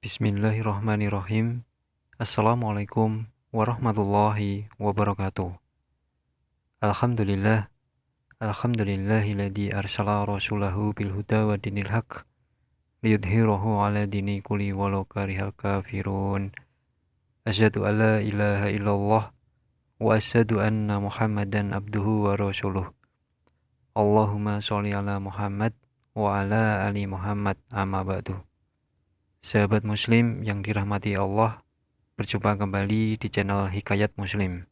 Bismillahirrahmanirrahim. Assalamualaikum warahmatullahi wabarakatuh. Alhamdulillah, alhamdulillahilladzi arsala rasulahu bil huda wa dinil haq liyudhhirahu ala dini kulli walau karihal kafirun. Asyhadu an la ilaha illallah wa asyhadu anna Muhammadan abduhu wa rasuluh. Allahumma sholli ala Muhammad wa ala ali Muhammad amma ba'du. Sahabat muslim yang dirahmati Allah, berjumpa kembali di channel Hikayat Muslim.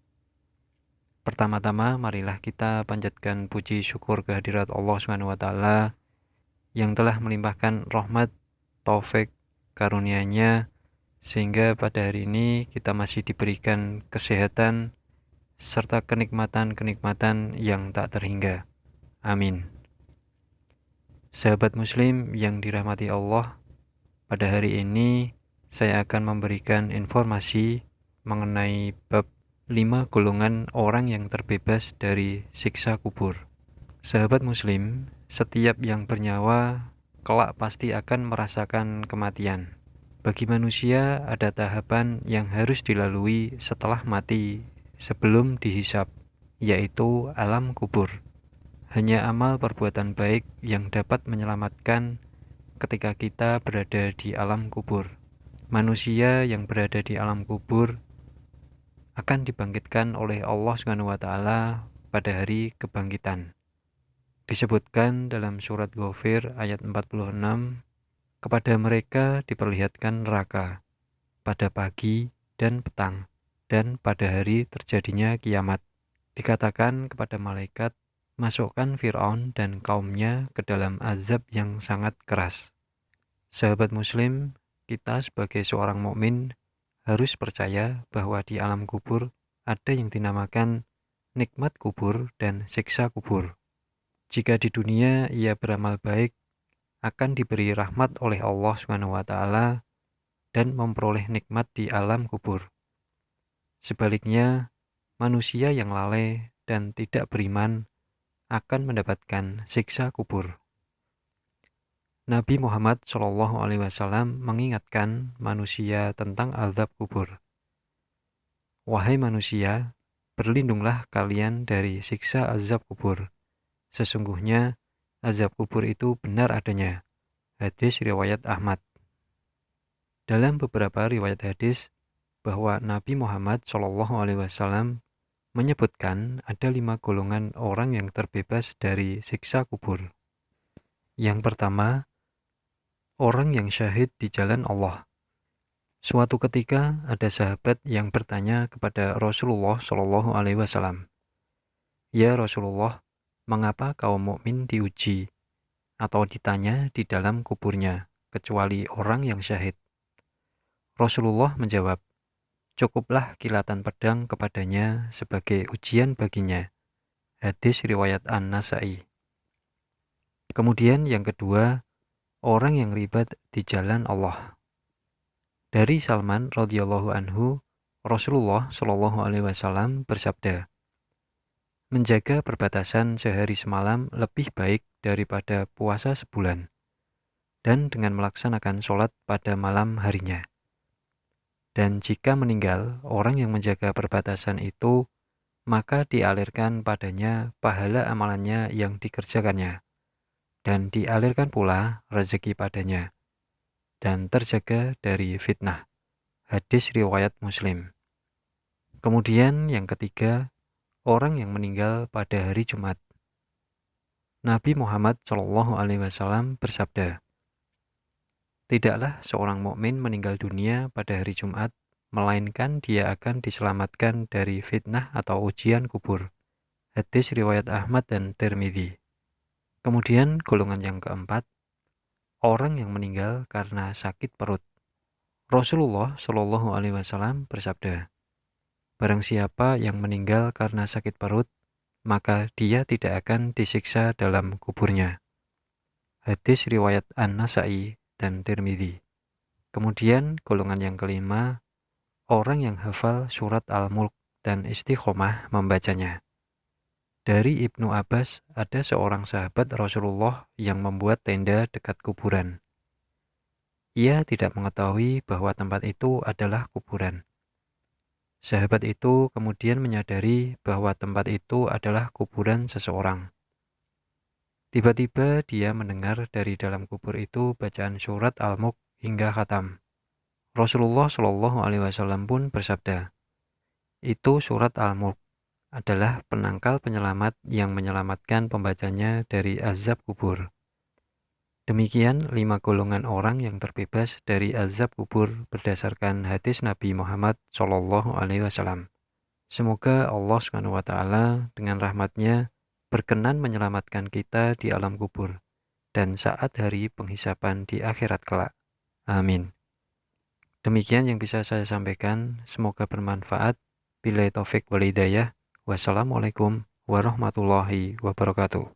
Pertama-tama marilah kita panjatkan puji syukur kehadirat Allah SWT yang telah melimpahkan rahmat, taufik, karunia-Nya sehingga pada hari ini kita masih diberikan kesehatan serta kenikmatan-kenikmatan yang tak terhingga. Amin. Sahabat muslim yang dirahmati Allah, pada hari ini saya akan memberikan informasi mengenai bab 5 golongan orang yang terbebas dari siksa kubur. Sahabat muslim, setiap yang bernyawa kelak pasti akan merasakan kematian. Bagi manusia ada tahapan yang harus dilalui setelah mati sebelum dihisab, yaitu alam kubur. Hanya amal perbuatan baik yang dapat menyelamatkan ketika kita berada di alam kubur. Manusia yang berada di alam kubur akan dibangkitkan oleh Allah SWT pada hari kebangkitan. Disebutkan dalam surat Ghafir ayat 46, kepada mereka diperlihatkan neraka pada pagi dan petang, dan pada hari terjadinya kiamat. Dikatakan kepada malaikat, masukkan Fir'aun dan kaumnya ke dalam azab yang sangat keras. Sahabat muslim, kita sebagai seorang mukmin harus percaya bahwa di alam kubur ada yang dinamakan nikmat kubur dan siksa kubur. Jika di dunia ia beramal baik, akan diberi rahmat oleh Allah SWT dan memperoleh nikmat di alam kubur. Sebaliknya, manusia yang lalai dan tidak beriman akan mendapatkan siksa kubur. Nabi Muhammad SAW mengingatkan manusia tentang azab kubur. Wahai manusia, berlindunglah kalian dari siksa azab kubur. Sesungguhnya azab kubur itu benar adanya. Hadis riwayat Ahmad. Dalam beberapa riwayat hadis bahwa Nabi Muhammad SAW menyebutkan ada 5 golongan orang yang terbebas dari siksa kubur. Yang pertama, orang yang syahid di jalan Allah. Suatu ketika ada sahabat yang bertanya kepada Rasulullah SAW, "Ya Rasulullah, mengapa kaum mukmin diuji atau ditanya di dalam kuburnya, kecuali orang yang syahid?" Rasulullah menjawab, "Cukuplah kilatan pedang kepadanya sebagai ujian baginya." Hadis riwayat An-Nasa'i. Kemudian yang kedua, orang yang ribat di jalan Allah. Dari Salman radhiyallahu anhu, Rasulullah SAW bersabda, menjaga perbatasan sehari semalam lebih baik daripada puasa sebulan, dan dengan melaksanakan sholat pada malam harinya. Dan jika meninggal orang yang menjaga perbatasan itu, maka dialirkan padanya pahala amalannya yang dikerjakannya, dan dialirkan pula rezeki padanya, dan terjaga dari fitnah. Hadis riwayat Muslim. Kemudian yang ketiga, orang yang meninggal pada hari Jumat. Nabi Muhammad SAW bersabda, tidaklah seorang mukmin meninggal dunia pada hari Jumat, melainkan dia akan diselamatkan dari fitnah atau ujian kubur. Hadis riwayat Ahmad dan Tirmidzi. Kemudian golongan yang keempat, orang yang meninggal karena sakit perut. Rasulullah SAW bersabda, barang siapa yang meninggal karena sakit perut, maka dia tidak akan disiksa dalam kuburnya. Hadis riwayat An-Nasa'i dan Tirmidzi. Kemudian golongan yang kelima, orang yang hafal surat Al-Mulk dan istiqomah membacanya. Dari Ibnu Abbas, ada seorang sahabat Rasulullah yang membuat tenda dekat kuburan. Ia tidak mengetahui bahwa tempat itu adalah kuburan. Sahabat itu kemudian menyadari bahwa tempat itu adalah kuburan seseorang. Tiba-tiba dia mendengar dari dalam kubur itu bacaan surat Al-Mulk hingga khatam. Rasulullah Shallallahu Alaihi Wasallam pun bersabda, itu surat Al-Mulk adalah penangkal penyelamat yang menyelamatkan pembacanya dari azab kubur. Demikian 5 golongan orang yang terbebas dari azab kubur berdasarkan hadis Nabi Muhammad Shallallahu Alaihi Wasallam. Semoga Allah Subhanahu wa Ta'ala dengan rahmatnya berkenan menyelamatkan kita di alam kubur dan saat hari penghisapan di akhirat kelak. Amin. Demikian yang bisa saya sampaikan, semoga bermanfaat. Billahi taufik wal hidayah. Wassalamualaikum warahmatullahi wabarakatuh.